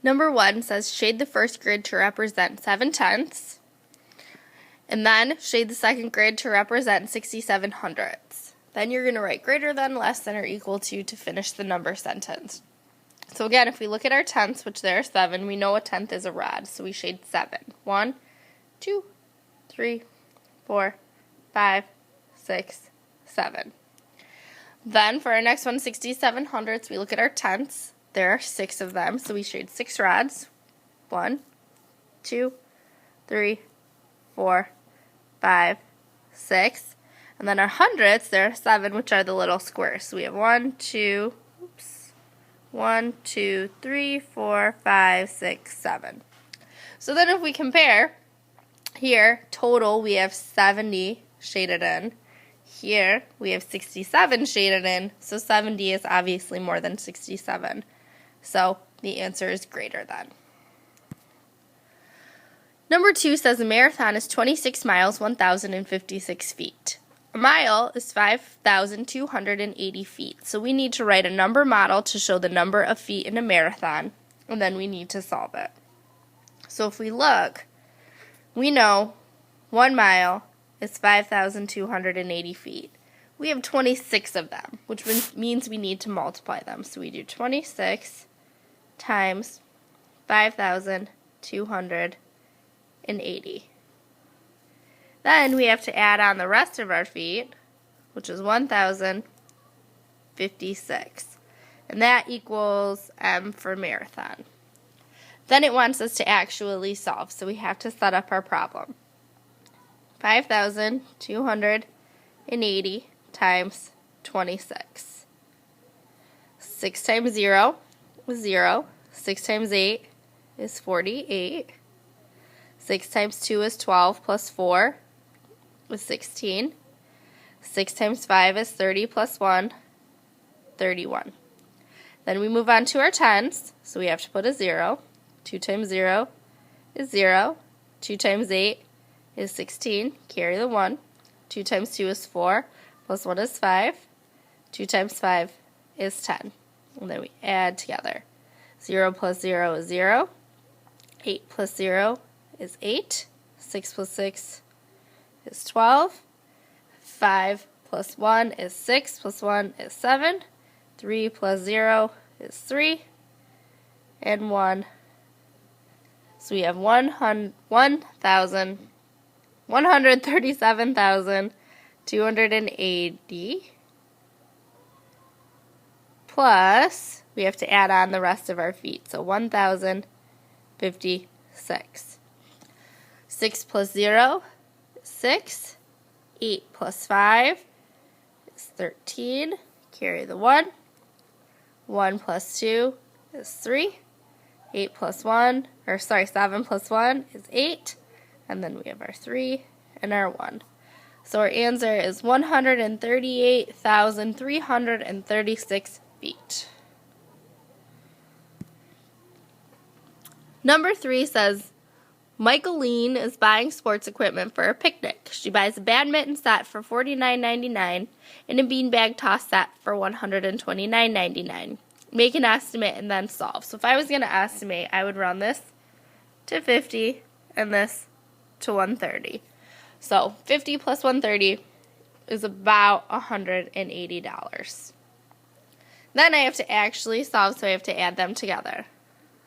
Number 1 says shade the first grid to represent 7/10, and then shade the second grid to represent 67/100. Then you're going to write greater than, less than, or equal to finish the number sentence. So again, if we look at our tenths, which there are 7, we know a tenth is a rad, so we shade 7. 1, 2, 3, 4, 5, 6, 7. Then for our next one, 67/100, we look at our tenths. There are 6 of them, so we shade 6 rads. 1, 2, 3, 4, 5, 6. And then our hundredths, there are 7, which are the little squares. So we have 1, 2, 3, 4, 5, 6, 7. So then if we compare, here, total, we have 70 shaded in. Here, we have 67 shaded in, so 70 is obviously more than 67. So the answer is greater than. Number 2 says a marathon is 26 miles, 1,056 feet. A mile is 5,280 feet. So we need to write a number model to show the number of feet in a marathon, and then we need to solve it. So if we look, we know 1 mile is 5,280 feet. We have 26 of them, which means we need to multiply them. So we do 26 times 5,280. Then we have to add on the rest of our feet, which is 1,056. And that equals M for marathon. Then it wants us to actually solve, so we have to set up our problem. 5,280 times 26. 6 times 0 is 0. 6 times 8 is 48. 6 times 2 is 12 plus 4 is 16. 6 times 5 is 30 plus 1, 31. Then we move on to our tens, so we have to put a 0. 2 times 0 is 0. 2 times 8 is 16. Carry the 1. 2 times 2 is 4. Plus 1 is 5. 2 times 5 is 10. And then we add together. 0 plus 0 is 0. 8 plus 0 is 8. 6 plus 6 is 12. 5 plus 1 is 6. Plus 1 is 7. 3 plus 0 is 3. And 1. So we have 137,280 plus, we have to add on the rest of our feet, so 1,056. 6 plus 0 is 6. 8 plus 5 is 13. Carry the 1. 1 plus 2 is 3. 7 plus 1 is 8. And then we have our 3 and our 1. So our answer is 138,336 feet. Number 3 says, Michaeline is buying sports equipment for a picnic. She buys a badminton set for $49.99 and a beanbag toss set for $129.99. Make an estimate and then solve. So if I was going to estimate, I would run this to 50 and this to 130. So 50 plus 130 is about $180. Then I have to actually solve, so I have to add them together.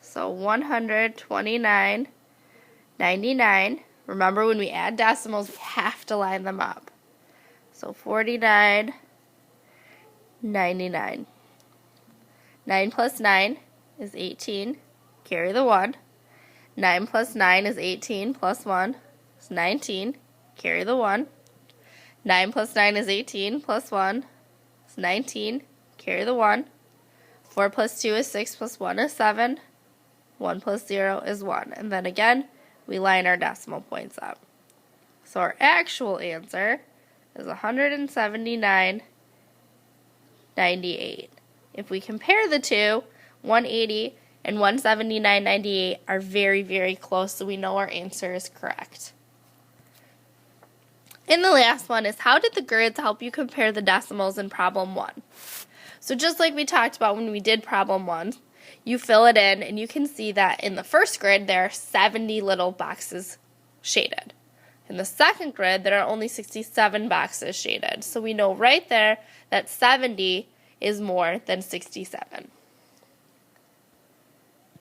So $129.99. Remember, when we add decimals, we have to line them up. So $49.99. 9 plus 9 is 18. Carry the 1. 9 plus 9 is 18 plus 1 is 19. Carry the 1. 9 plus 9 is 18 plus 1 is 19. Carry the 1. 4 plus 2 is 6 plus 1 is 7. 1 plus 0 is 1. And then again, we line our decimal points up. So our actual answer is 179.98. If we compare the two, 180 and 179.98 are very, very close, so we know our answer is correct. And the last one is, how did the grids help you compare the decimals in problem 1? So just like we talked about when we did problem 1, you fill it in, and you can see that in the first grid there are 70 little boxes shaded. In the second grid, there are only 67 boxes shaded. So we know right there that 70 is more than 67.